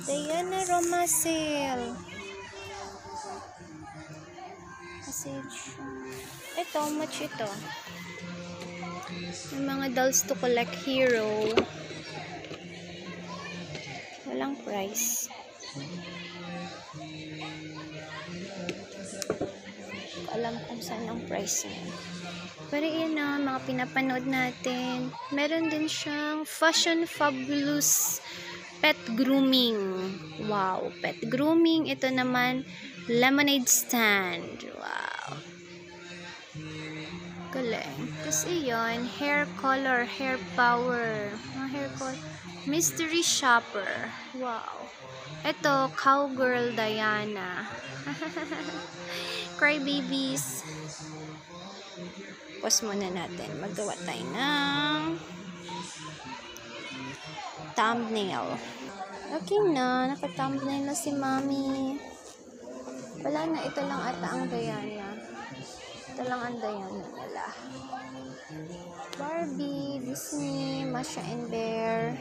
Diana Romacel. Passage. Ito, much ito. Yung mga dolls to collect hero. Walang price. Alam kung saan ang price niya. Pero yun na, mga pinapanood natin. Meron din siyang Fashion Fabulous Pet Grooming. Wow, pet grooming. Ito naman, lemonade stand. Wow. Galing. Kasi yun, hair color, hair power. Hair color. Mystery shopper. Wow. Ito, cowgirl Diana. Cry babies. Pause muna natin. Magawa tayo ng thumbnail. Okay na. Naka-thumbnail na si Mami. Wala na. Ito lang ata ang Diana. Ito lang ang Diana nila. Barbie, Disney, Masha and Bear.